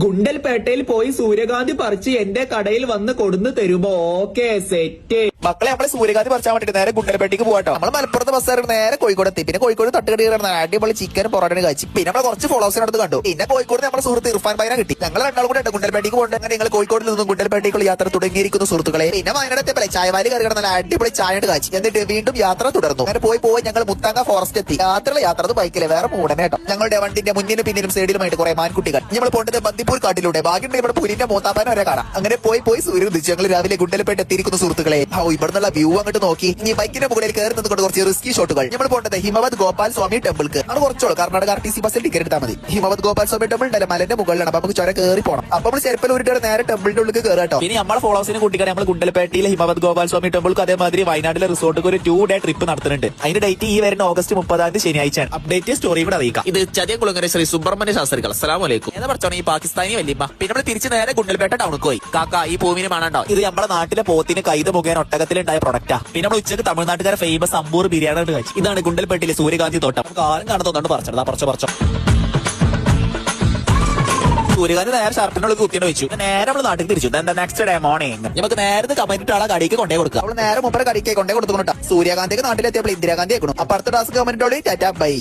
ഗുണ്ടൽപേട്ടയിൽ പോയി സൂര്യകാന്തി പറിച്ച് എന്റെ കടയിൽ വന്ന് കൊടുന്ന് തരുമോ? Okay set. മക്കളെ നമ്മളെ സൂര്യകാന്തി പറിച്ചാൻ വേണ്ടിട്ട് നേരെ ഗുണ്ടൽപേട്ടയ്ക്ക് പോകട്ടോ. നമ്മൾ മലപ്പുറത്ത് ബസ് നേരെ കോഴിക്കോട് എത്തി. പിന്നെ കോഴിക്കോട് തട്ടുകടി അടിപൊളി ചിക്കനും പൊറോട്ടയും കഴിച്ചു. പിന്നെ നമ്മളെ കുറച്ച് ഫോളോവേഴ്സിനടുത്ത് കണ്ടു. പിന്നെ കോഴിക്കോട് നമ്മുടെ സുഹൃത്ത് ഇർഫാൻ ഭായിനെ കിട്ടി. ഞങ്ങൾ രണ്ടാളും കൂടെ ഗുണ്ടൽപേട്ടയ്ക്ക് പോകുന്നുണ്ട്. അങ്ങനെ നിങ്ങൾ കോഴിക്കോട് നിന്നും ഗുണ്ടൽപേട്ടയ്ക്കുള്ള യാത്ര തുടങ്ങിയിരിക്കുന്നു സുഹൃത്തുക്കളെ. പിന്നെ വയനാടെത്തിയപ്പോൾ ചായവാലി കയറി കിടന്ന അടിപൊളി ചായ കാച്ചി. എന്നിട്ട് വീണ്ടും യാത്ര തുടർന്നു. അങ്ങനെ പോയി ഞങ്ങൾ മുത്താങ്ക ഫോറസ്റ്റ് എത്തി. യാത്ര അത് ബൈക്കിലെ വേറെ മൂടനെ കേട്ടോ. ഞങ്ങളുടെ വണ്ടിന്റെ മുന്നിലും പിന്നിലും സൈഡിലുമായിട്ട് കുറെ മാൻകുട്ടികൾ. നമ്മൾ പോകേണ്ടത് ബന്ദിപ്പൂർ കാട്ടിലൂടെ. ഭാഗ്യം ഇവിടെ പുലിന്റെ മൂത്താപ്പാൻ വരെ കാണാം. അങ്ങനെ പോയി സൂര്യൻ ഉദിച്ചു. ഞങ്ങൾ രാവിലെ ഗുണ്ടൽപേട്ട എത്തിയിരിക്കുന്നു സുഹൃത്തുക്കളെ. ഇവിടുന്നുള്ള വ്യൂ അങ്ങോട്ട് നോക്കി. ഇനി ബൈക്കിന്റെ മുകളിൽ കയറി നിന്നുകൊണ്ട് കുറച്ച് റിസ്കി ഷോട്ടുകൾ. നമ്മൾ പോകേണ്ടത് ഹിമവത് ഗോപാൽ സ്വാമി ടെമ്പിൾക്ക്. അത് കുറച്ചോളൂ. കർണാടക RTC ബസ്സിൽ ടിക്കറ്റ് എടുത്താൽ മതി. ഹിമവത് ഗോപാൽ സ്വാമി ടെമ്പിൾ ഉണ്ടല്ലോ മലന്റെ മുകളിലാണ്. അപ്പൊ നമുക്ക് ചുരം കയറി പോകണം. അപ്പൊ നമ്മൾ ചെരുപ്പൽ ഉരുട്ട് നേരെ ടെമ്പിളിന്റെ ഉള്ളിൽ കയറാട്ടോ. ഇനി നമ്മളെ ഫോളോവേഴ്സിനെ കൂട്ടിക്കാൻ നമ്മൾ ഗുണ്ടൽപേട്ടയിലെ ഹിമവത് ഗോപാൽ സ്വാമി ടെമ്പിൾക്ക് അതേമാതിരി വയനാട്ടിലെ റിസോർട്ടിൽ ഒരു 2 ഡേ ട്രിപ്പ് നടത്തുന്നുണ്ട്. അതിന്റെ ഡേറ്റ് ഈ വരുന്ന ഓഗസ്റ്റ് 30 ശനിയാഴ്ചയാണ്. അപ്ഡേറ്റ് സ്റ്റോറി ഇവിടെ അറിയിക്കാം. ഇത് ചതിയകുളങ്ങര ശ്രീ സുബ്രഹ്മണ്യ ശാസ്ത്രികൾ. അസ്സലാമു അലൈക്കും. എന്താ പറഞ്ഞോ ഈ പാകിസ്ഥാനി വല്യമ്മ. പിന്നെ നമ്മൾ തിരിച്ച് നേരെ ഗുണ്ടൽപേട്ട ടൗണിൽ പോയി. കാക്ക ഈ ഭൂമിനെ കാണാണ്ടോ? ഇത് നമ്മുടെ നാട്ടിലെ പോത്തിന് കൈത് മുഖേന ഒട്ടകത്തിലുണ്ടായ പ്രൊഡക്റ്റാ. പിന്നെ നമ്മൾ ഉച്ചക്ക് തമിഴ്നാട്ടുകാരെ ഫേമസ് അമ്പൂർ ബിരിയാണി കഴിച്ചു. ഇതാണ് ഗുണ്ടൽപേട്ടയിലെ സൂര്യകാന്തി തോട്ടം. നമുക്ക് ആരും കാണുന്നതുകൊണ്ട് പറിച്ചോ സൂര്യകാന്തി നേരെ ഷർട്ടിനുള്ള കുത്തിനെ വെച്ചു. നേരെ നമ്മൾ നാട്ടിൽ തിരിച്ചു. നെക്സ്റ്റ് ഡേ മോർണിംഗ് നമുക്ക് നേരത്തെ കമന്റ് ആളെ കടിക്ക് കൊണ്ടേ കൊടുക്കാം. നമ്മൾ നേരെ മുമ്പ് കടിക്ക് കൊണ്ടേ കൊടുത്തു. സൂര്യകാന്തിക്ക് നാട്ടിലെത്തിയപ്പോൾ ഇന്ദിരാഗാന്ധി ആക്കണം. അപ്പൊ അടുത്ത ടാസ്ക് കമന്റ് ടാറ്റാ ബൈ.